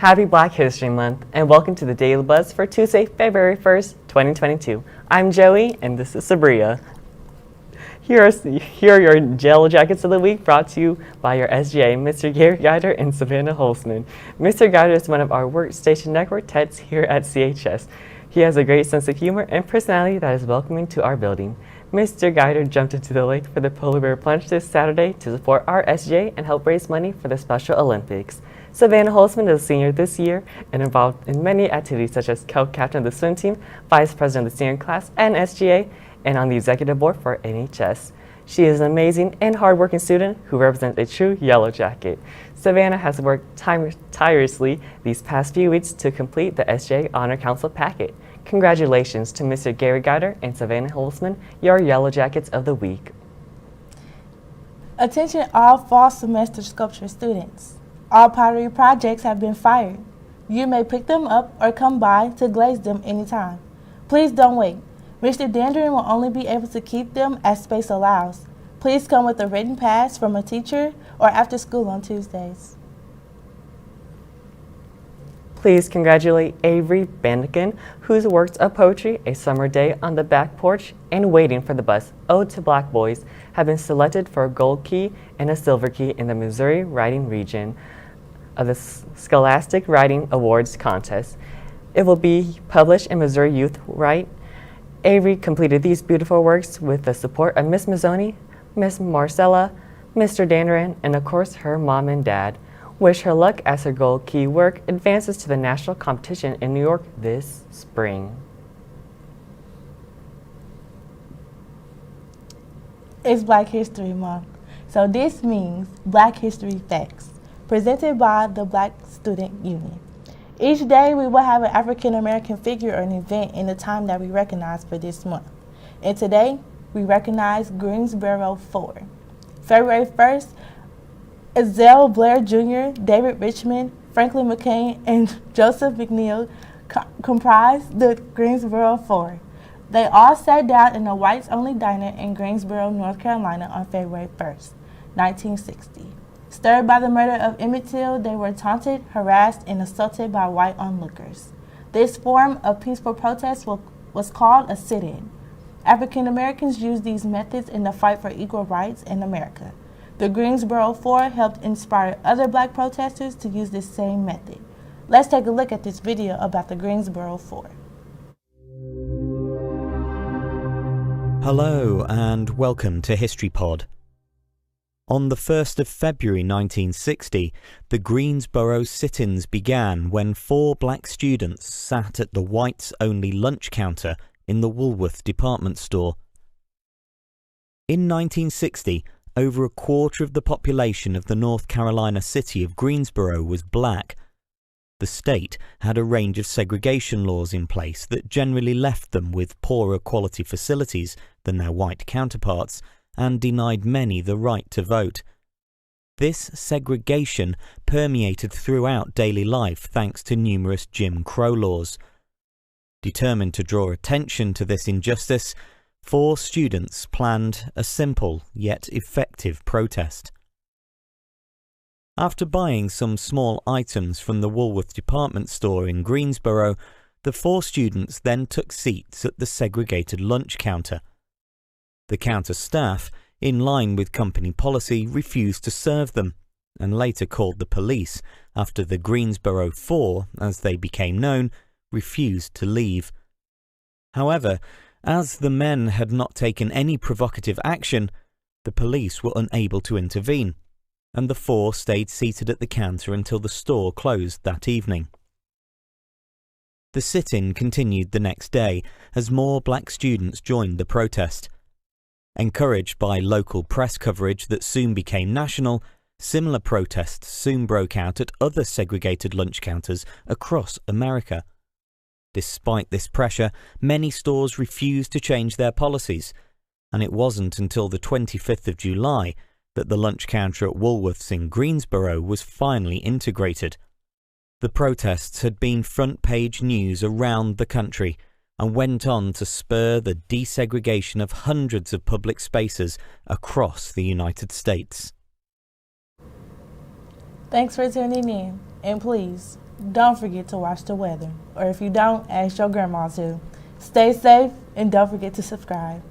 Happy Black History Month, and welcome to the Daily Buzz for Tuesday, February 1st, 2022. I'm Joey, and this is Sabria. Here are your Yellow Jackets of the Week, brought to you by your SGA, Mr. Gary Geider and Savannah Holzman. Mr. Geider is one of our Workstation Network techs here at CHS. He has a great sense of humor and personality that is welcoming to our building. Mr. Geider jumped into the lake for the Polar Bear Plunge this Saturday to support our SGA and help raise money for the Special Olympics. Savannah Holzman is a senior this year and involved in many activities such as co-captain of the swim team, vice president of the senior class and SGA, and on the executive board for NHS. She is an amazing and hardworking student who represents a true Yellow Jacket. Savannah has worked tirelessly these past few weeks to complete the SGA Honor Council packet. Congratulations to Mr. Gary Geider and Savannah Holzman, your Yellow Jackets of the Week. Attention all fall semester sculpture students. All pottery projects have been fired. You may pick them up or come by to glaze them anytime. Please don't wait. Mr. Dandrin will only be able to keep them as space allows. Please come with a written pass from a teacher or after school on Tuesdays. Please congratulate Avery Bendigan, whose works of poetry, A Summer Day on the Back Porch, and Waiting for the Bus, Ode to Black Boys, have been selected for a gold key and a silver key in the Missouri Writing Region of the Scholastic Writing Awards contest. It will be published in Missouri Youth Write. Avery completed these beautiful works with the support of Miss Mazzoni, Miss Marcella, Mr. Dandrin, and of course her mom and dad. Wish her luck as her gold key work advances to the national competition in New York this spring. It's Black History Month, so this means Black History Facts, presented by the Black Student Union. Each day we will have an African American figure or an event in the time that we recognize for this month. And today, we recognize Greensboro 4. February 1st, Ezell Blair Jr., David Richmond, Franklin McCain, and Joseph McNeil comprise the Greensboro 4. They all sat down in a whites-only diner in Greensboro, North Carolina on February 1st, 1960. Stirred by the murder of Emmett Till, they were taunted, harassed, and assaulted by white onlookers. This form of peaceful protest was called a sit-in. African Americans used these methods in the fight for equal rights in America. The Greensboro 4 helped inspire other black protesters to use this same method. Let's take a look at this video about the Greensboro 4. Hello and welcome to History Pod. On the 1st of February 1960, the Greensboro sit-ins began when 4 black students sat at the whites-only lunch counter in the Woolworth department store. In 1960, over a quarter of the population of the North Carolina city of Greensboro was black. The state had a range of segregation laws in place that generally left them with poorer quality facilities than their white counterparts and denied many the right to vote. This segregation permeated throughout daily life thanks to numerous Jim Crow laws. Determined to draw attention to this injustice, 4 students planned a simple yet effective protest. After buying some small items from the Woolworth department store in Greensboro, the 4 students then took seats at the segregated lunch counter. The counter staff, in line with company policy, refused to serve them, and later called the police after the Greensboro 4, as they became known, refused to leave. However, as the men had not taken any provocative action, the police were unable to intervene, and the 4 stayed seated at the counter until the store closed that evening. The sit-in continued the next day as more black students joined the protest. Encouraged by local press coverage that soon became national, similar protests soon broke out at other segregated lunch counters across America. Despite this pressure, many stores refused to change their policies, and it wasn't until the 25th of July that the lunch counter at Woolworths in Greensboro was finally integrated. The protests had been front-page news around the country and went on to spur the desegregation of hundreds of public spaces across the United States. Thanks for tuning in, and please, don't forget to watch the weather. Or if you don't, ask your grandma to. Stay safe and don't forget to subscribe.